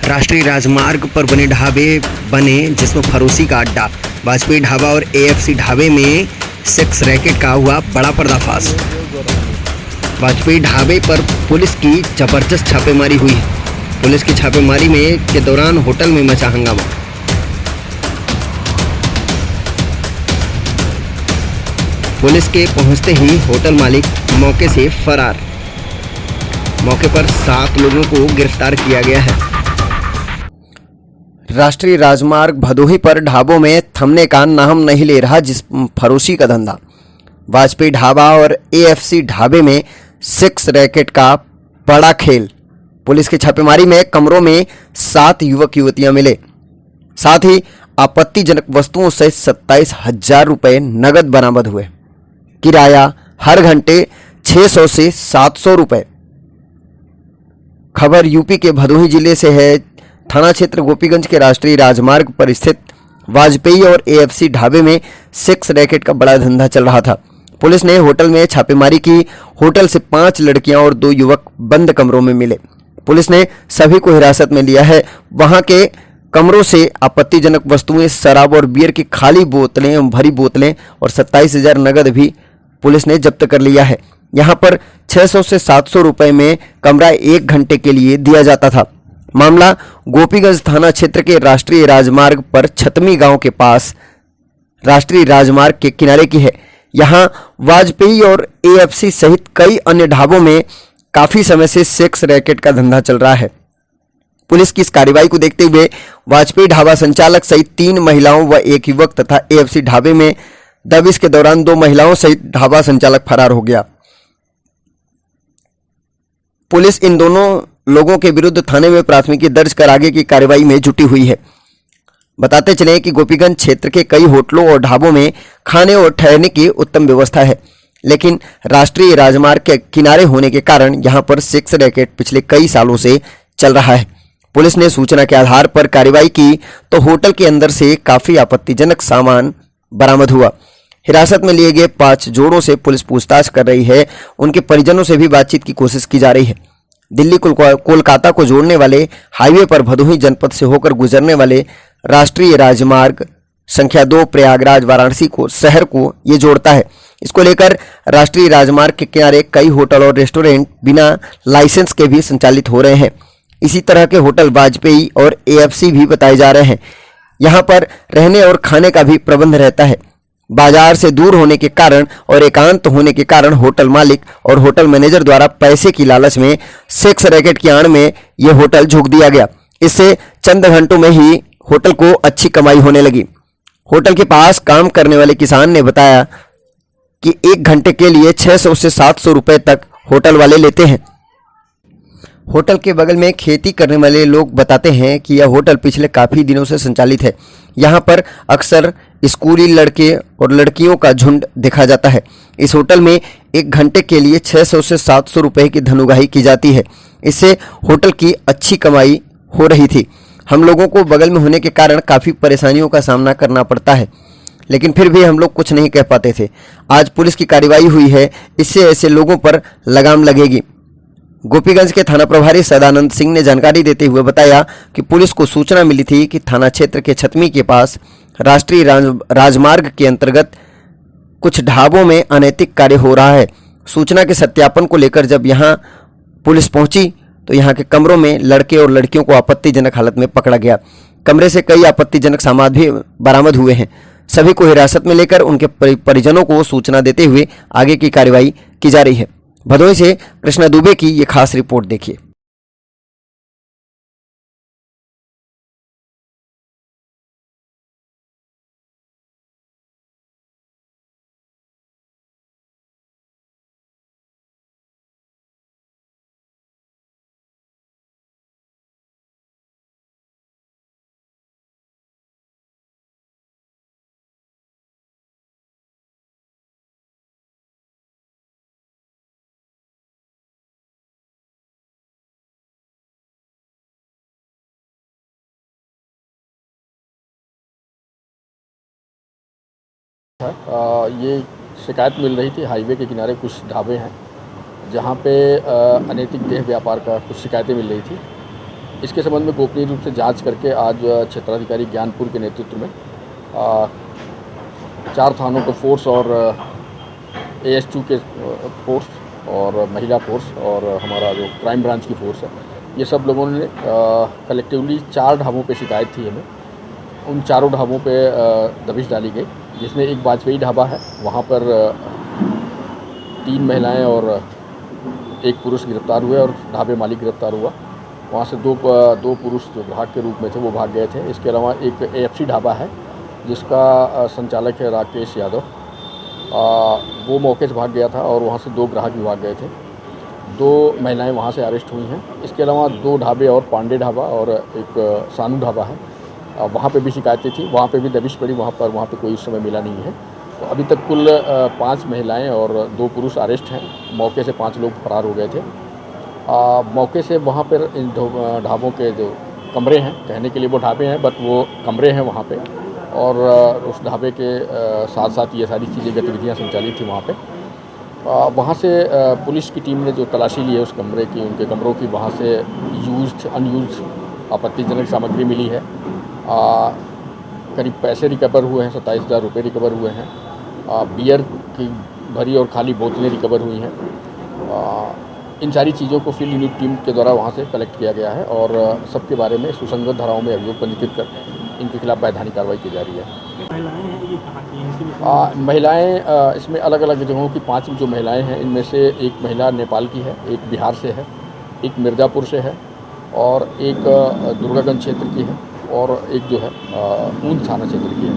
राष्ट्रीय राजमार्ग पर बने ढाबे बने जिसमें फरोशी का अड्डा। वाजपेयी ढाबा और एएफसी ढाबे में सेक्स रैकेट का हुआ बड़ा पर्दाफाश। वाजपेयी ढाबे पर पुलिस की जबरदस्त छापेमारी हुई है। पुलिस की छापेमारी के दौरान होटल में मचा हंगामा। पुलिस के पहुंचते ही होटल मालिक मौके से फरार। मौके पर 7 लोगों को गिरफ्तार किया गया है। राष्ट्रीय राजमार्ग भदोही पर ढाबों में थमने का नाम नहीं ले रहा जिस फरोशी का धंधा। वाजपेयी ढाबा और एएफसी ढाबे में सेक्स रैकेट का बड़ा खेल। पुलिस की छापेमारी में कमरों में 7 युवक युवतियां मिले। साथ ही आपत्तिजनक वस्तुओं सहित 27,000 रुपये नगद बरामद हुए। किराया हर घंटे 600 से 700 रुपये। खबर यूपी के भदोही जिले से है। थाना क्षेत्र गोपीगंज के राष्ट्रीय राजमार्ग पर स्थित वाजपेयी और एएफसी ढाबे में सेक्स रैकेट का बड़ा धंधा चल रहा था। पुलिस ने होटल में छापेमारी की। होटल से 5 लड़कियां और 2 युवक बंद कमरों में मिले। पुलिस ने सभी को हिरासत में लिया है। वहां के कमरों से आपत्तिजनक वस्तुएं, शराब और बियर की खाली बोतलें, भरी बोतलें और 27,000 नगद भी पुलिस ने जब्त कर लिया है। यहां पर 600 से 700 रुपए में कमरा 1 घंटे के लिए दिया जाता था। मामला गोपीगंज थाना क्षेत्र के राष्ट्रीय राजमार्ग पर छतमी गांव के पास राष्ट्रीय राजमार्ग के किनारे की है। यहां वाजपेयी और एएफसी सहित कई अन्य ढाबों में काफी समय से सेक्स रैकेट का धंधा चल रहा है। पुलिस की इस कार्रवाई को देखते हुए वाजपेयी ढाबा संचालक सहित 3 महिलाओं व 1 युवक तथा एएफसी ढाबे में दबिश के दौरान 2 महिलाओं सहित ढाबा संचालक फरार हो गया। पुलिस इन दोनों लोगों के विरुद्ध थाने में प्राथमिकी दर्ज कर आगे की कार्रवाई में जुटी हुई है। बताते चले कि गोपीगंज क्षेत्र के कई होटलों और ढाबों में खाने और ठहरने की उत्तम व्यवस्था है, लेकिन राष्ट्रीय राजमार्ग के किनारे होने के कारण यहां पर सेक्स रैकेट पिछले कई सालों से चल रहा है। पुलिस ने सूचना के आधार पर कार्रवाई की तो होटल के अंदर से काफी आपत्तिजनक सामान बरामद हुआ। हिरासत में लिए गए 5 जोड़ों से पुलिस पूछताछ कर रही है। उनके परिजनों से भी बातचीत की कोशिश की जा रही है। दिल्ली कोलकाता को जोड़ने वाले हाईवे पर भदोही जनपद से होकर गुजरने वाले राष्ट्रीय राजमार्ग संख्या 2 प्रयागराज वाराणसी को शहर को ये जोड़ता है। इसको लेकर राष्ट्रीय राजमार्ग के किनारे कई होटल और रेस्टोरेंट बिना लाइसेंस के भी संचालित हो रहे हैं। इसी तरह के होटल वाजपेयी और एएफसी भी बताए जा रहे हैं। यहाँ पर रहने और खाने का भी प्रबंध रहता है। बाजार से दूर होने के कारण और एकांत होने के कारण होटल मालिक और होटल मैनेजर द्वारा पैसे की लालच में सेक्स रैकेट की आड़ में यह होटल झोंक दिया गया। इससे चंद घंटों में ही होटल को अच्छी कमाई होने लगी। होटल के पास काम करने वाले किसान ने बताया कि 1 घंटे के लिए 600 से 700 रुपए तक होटल वाले लेते हैं। होटल के बगल में खेती करने वाले लोग बताते हैं कि यह होटल पिछले काफ़ी दिनों से संचालित है। यहाँ पर अक्सर स्कूली लड़के और लड़कियों का झुंड देखा जाता है। इस होटल में 1 घंटे के लिए 600 से 700 रुपए की धनुगाही की जाती है। इससे होटल की अच्छी कमाई हो रही थी। हम लोगों को बगल में होने के कारण काफ़ी परेशानियों का सामना करना पड़ता है, लेकिन फिर भी हम लोग कुछ नहीं कह पाते थे। आज पुलिस की कार्रवाई हुई है, इससे ऐसे लोगों पर लगाम लगेगी। गोपीगंज के थाना प्रभारी सदानंद सिंह ने जानकारी देते हुए बताया कि पुलिस को सूचना मिली थी कि थाना क्षेत्र के छतमी के पास राष्ट्रीय राजमार्ग के अंतर्गत कुछ ढाबों में अनैतिक कार्य हो रहा है। सूचना के सत्यापन को लेकर जब यहां पुलिस पहुंची तो यहां के कमरों में लड़के और लड़कियों को आपत्तिजनक हालत में पकड़ा गया। कमरे से कई आपत्तिजनक सामान भी बरामद हुए हैं। सभी को हिरासत में लेकर उनके परिजनों को सूचना देते हुए आगे की कार्रवाई की जा रही है। भदोही से कृष्णा दुबे की ये खास रिपोर्ट देखिए। ये शिकायत मिल रही थी हाईवे के किनारे कुछ ढाबे हैं जहाँ पे अनैतिक देह व्यापार का कुछ शिकायतें मिल रही थी। इसके संबंध में गोपनीय रूप से जांच करके आज क्षेत्राधिकारी ज्ञानपुर के नेतृत्व में 4 थानों को फोर्स और AS2 के फोर्स और महिला फोर्स और हमारा जो क्राइम ब्रांच की फोर्स है, ये सब लोगों ने कलेक्टिवली 4 ढाबों पे शिकायत थी हमें। उन चारों ढाबों पे दबिश डाली गई, जिसमें एक वाजपेयी ढाबा है, वहाँ पर 3 महिलाएं और 1 पुरुष गिरफ्तार हुए और ढाबे मालिक गिरफ्तार हुआ। वहाँ से दो पुरुष जो ग्राहक के रूप में थे वो भाग गए थे। इसके अलावा एक AFC ढाबा है जिसका संचालक है राकेश यादव, वो मौके से भाग गया था और वहाँ से 2 ग्राहक भी भाग गए थे। 2 महिलाएं वहाँ से अरेस्ट हुई हैं। इसके अलावा 2 ढाबे और पांडे ढाबा और एक सानू ढाबा है, वहाँ पे भी शिकायतें थी, वहाँ पे भी दबिश पड़ी, वहाँ पे कोई इस समय मिला नहीं है। तो अभी तक कुल 5 महिलाएं और 2 पुरुष अरेस्ट हैं। मौके से 5 लोग फरार हो गए थे। मौके से वहाँ पर इन ढाबों के जो कमरे हैं, कहने के लिए वो ढाबे हैं बट वो कमरे हैं वहाँ पे, और उस ढाबे के साथ साथ ये सारी चीज़ें गतिविधियाँ संचालित थी वहाँ पे। वहाँ से पुलिस की टीम ने जो तलाशी ली है उस कमरे की, उनके कमरों की, वहाँ से अनयूज्ड आपत्तिजनक सामग्री मिली है। करीब पैसे रिकवर हुए हैं, 27,000 रुपये रिकवर हुए हैं। बियर की भरी और खाली बोतलें रिकवर हुई हैं। इन सारी चीज़ों को फील्ड यूनिट टीम के द्वारा वहाँ से कलेक्ट किया गया है और सबके बारे में सुसंगत धाराओं में अभियोग पंजीकृत कर इनके खिलाफ वैधानिक कार्रवाई की जा रही है। महिलाएं इसमें अलग अलग जगहों की 5 जो महिलाएं हैं, इनमें से एक महिला नेपाल की है, एक बिहार से है, एक मिर्ज़ापुर से है और एक दुर्गागंज क्षेत्र की है और एक जो है ऊंट थाना क्षेत्र की है।